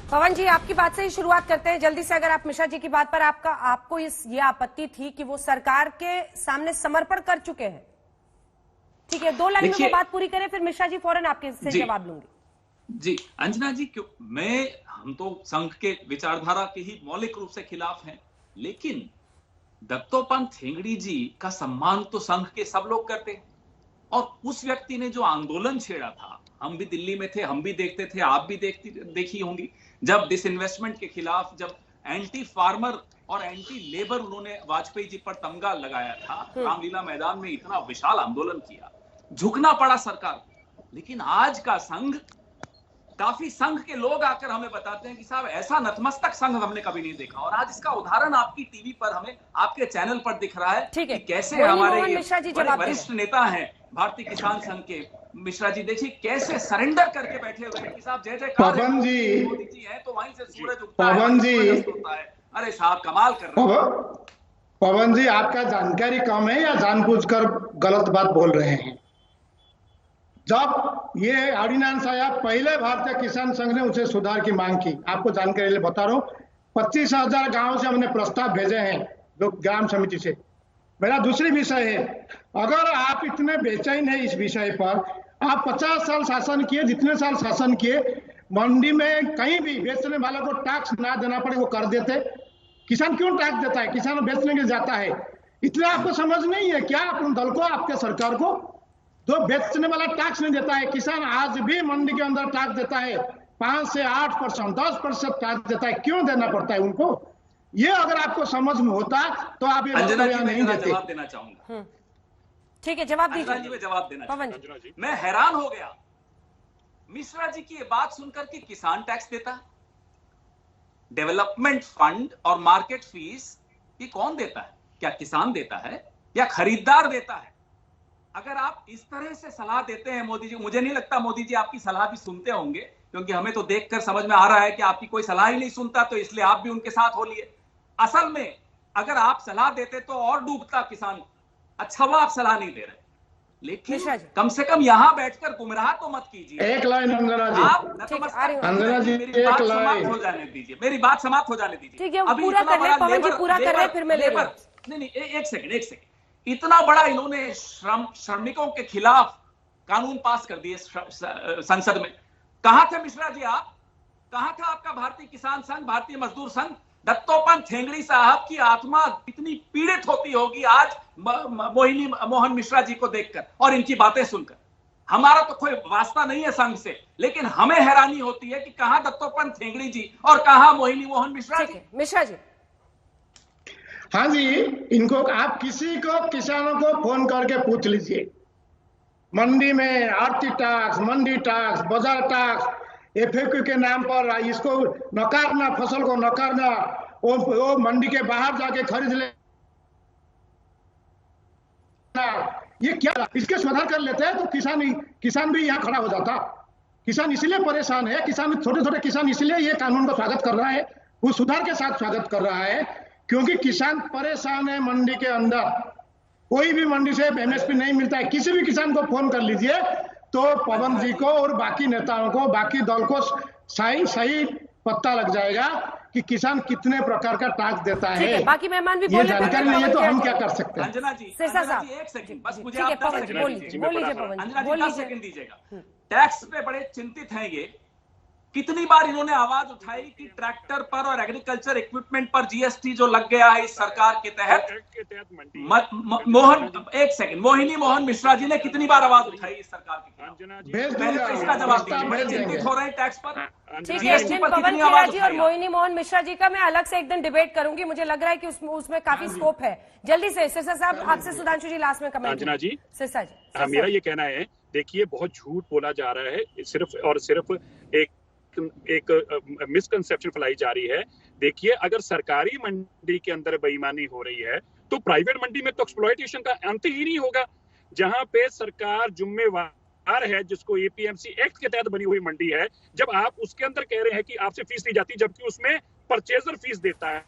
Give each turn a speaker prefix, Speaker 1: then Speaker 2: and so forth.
Speaker 1: पवन जी, आपकी बात से ही शुरुआत करते हैं जल्दी से। अगर आप मिश्रा जी की बात पर आपको ये आपत्ति थी कि वो सरकार के सामने समर्पण कर चुके हैं, ठीक है, 2 लाइन में वो बात पूरी करें, फिर मिश्रा जी फौरन आपके से जवाब लूंगी।
Speaker 2: जी अंजना जी, क्यों हम तो संघ के विचारधारा के ही मौलिक रूप से खिलाफ हैं, लेकिन दत्तोपंत ठेंगड़ी जी का सम्मान तो संघ के सब लोग करते हैं। और उस व्यक्ति ने जो आंदोलन छेड़ा था, हम भी दिल्ली में थे, हम भी देखते थे, आप भी देखी होंगी, जब डिसइन्वेस्टमेंट के खिलाफ, जब एंटी फार्मर और एंटी लेबर उन्होंने वाजपेयी जी पर तमगा लगाया था, रामलीला मैदान में इतना विशाल आंदोलन किया, झुकना पड़ा सरकार। लेकिन आज का संघ, काफी संघ के लोग आकर हमें बताते हैं कि साहब ऐसा नतमस्तक संघ हमने कभी नहीं देखा। और आज इसका उदाहरण आपकी टीवी पर, हमें आपके चैनल पर दिख रहा है कि कैसे हमारे वरिष्ठ नेता हैं भारतीय किसान संघ के मिश्रा जी, देखिए कैसे सरेंडर करके बैठे हुए हैं कि साहब जय जयकार
Speaker 3: पवन जी,
Speaker 2: मोदी जी हैं तो वहीं से सूरज उगता है, पवन जी होता है। अरे साहब कमाल कर रहे हैं।
Speaker 3: पवन जी, आपका जानकारी कम है या जानबूझकर गलत बात बोल रहे हैं? जब ये ऑर्डिनेंस आया, पहले भारतीय किसान संघ ने उसे सुधार की मांग की। आपको जानकारी लिए बता रहा हूँ, 25,000 गांव से हमने प्रस्ताव भेजे हैं ग्राम समिति से। मेरा दूसरी विषय है, अगर आप इतने बेचैन हैं इस विषय पर, आप 50 साल शासन किए, जितने साल शासन किए, मंडी में कहीं भी बेचने वालों को टैक्स ना देना पड़े वो कर देते। किसान क्यों टैक्स देता है? किसान बेचने के लिए जाता है, इसलिए आपको समझ नहीं है क्या? अपने दल को, आपके सरकार को, जो बेचने वाला टैक्स नहीं देता है, किसान आज भी मंडी के अंदर टैक्स देता है, 5 से 8%, 10% टैक्स देता है। क्यों देना पड़ता है उनको? ये अगर आपको समझ में होता तो आप ये नहीं देते।
Speaker 2: जवाब देना चाहूंगा।
Speaker 1: ठीक है, जवाब दीजिए।
Speaker 2: मैं जवाब देना चाहूंगा। मैं हैरान हो गया मिश्रा जी की ये बात सुनकर कि किसान टैक्स देता है, डेवलपमेंट फंड और मार्केट फीस ये कौन देता है? क्या किसान देता है या खरीदार देता है? अगर आप इस तरह से सलाह देते हैं मोदी जी, मुझे नहीं लगता मोदी जी आपकी सलाह भी सुनते होंगे, क्योंकि हमें तो देखकर समझ में आ रहा है कि आपकी कोई सलाह ही नहीं सुनता, तो इसलिए आप भी उनके साथ हो लिए। असल में अगर आप सलाह देते तो और डूबता किसान। अच्छा हुआ आप सलाह नहीं दे रहे, लेकिन कम से कम यहां बैठकर गुमराह तो मत कीजिए।
Speaker 3: एक लाइन अंजना जी,
Speaker 2: आप अंजना जी, मेरी बात समाप्त हो जाने दीजिए, मेरी बात समाप्त हो जाने दीजिए।
Speaker 1: अभी पूरा कर ले पवन जी, पूरा कर रहे, फिर मैं ले
Speaker 2: लेबर, नहीं एक सेकंड, इतना बड़ा इन्होंने श्रमिकों के खिलाफ कानून पास कर दिए संसद में। कहां थे मिश्रा जी आप? कहां था आपका भारतीय किसान संघ, भारतीय मजदूर संघ? दत्तोपंत ठेंगड़ी साहब की आत्मा कितनी पीड़ित होती होगी आज मोहिनी मोहन मिश्रा जी को देखकर और इनकी बातें सुनकर। हमारा तो कोई वास्ता नहीं है संघ से, लेकिन हमें हैरानी होती है कि कहां दत्तोपंत ठेंगड़ी जी और कहां मोहिनी मोहन मिश्रा जी।
Speaker 1: मिश्रा जी,
Speaker 3: हाँ जी, इनको आप किसी को, किसानों को फोन करके पूछ लीजिए, मंडी में आरती टैक्स, मंडी टैक्स, बाजार टैक्स, FAQ के नाम पर इसको नकारना, फसल को नकारना, वो मंडी के बाहर जाके खरीद लेना, ये क्या? इसके सुधार कर लेते हैं तो किसान भी यहाँ खड़ा हो जाता। किसान इसलिए परेशान है, किसान, छोटे छोटे किसान इसलिए ये कानून का स्वागत कर रहा है, वो सुधार के साथ स्वागत कर रहा है, क्योंकि किसान परेशान है। मंडी के अंदर कोई भी मंडी से MSP नहीं मिलता है। किसी भी किसान को फोन कर लीजिए तो पवन जी को और बाकी नेताओं को, बाकी दल को सही पता लग जाएगा कि किसान कितने प्रकार का टैक्स देता है।
Speaker 1: बाकी मेहमान भी
Speaker 3: ये जानकारी नहीं है तो हम क्या कर सकते हैं?
Speaker 2: अंजना जी, एक सेकंड बस, मुझे आप 10 सेकंड अंजना जी 10 सेकंड दीजिएगा। टैक्स पे बड़े चिंतित हैं ये। कितनी बार इन्होंने आवाज उठाई कि ट्रैक्टर पर और एग्रीकल्चर इक्विपमेंट पर GST जो लग गया है इस सरकार के तहत, मोहिनी मोहन मिश्रा जी ने कितनी बार आवाज उठाई इस सरकार के खिलाफ? पहले तो इसका जवाब दीजिए, बड़े चिंतित हो रहे हैं टैक्स पर।
Speaker 1: ठीक है, पवन खेड़ा जी और मोहिनी मोहन मिश्रा जी का मैं अलग से एक दिन डिबेट करूंगी, मुझे लग रहा है कि उसमें काफी स्कोप है। जल्दी से सिरसा साहब, आपसे सुधांशु जी लास्ट में कमेंट।
Speaker 4: अंजना जी,
Speaker 1: सिरसा जी,
Speaker 4: मेरा ये कहना है, देखिए बहुत झूठ बोला जा रहा है, सिर्फ और सिर्फ एक मिसकंसेप्शन फैलाई जा रही है। देखिए, अगर सरकारी मंडी के अंदर बेईमानी हो रही है तो प्राइवेट मंडी में तो एक्सप्लॉयटेशन का अंत ही नहीं होगा। जहां पे सरकार जिम्मेवार है, जिसको APMC एक्ट के तहत बनी हुई मंडी है, जब आप उसके अंदर कह रहे हैं कि आपसे फीस ली जाती, जबकि उसमें परचेजर फीस देता है।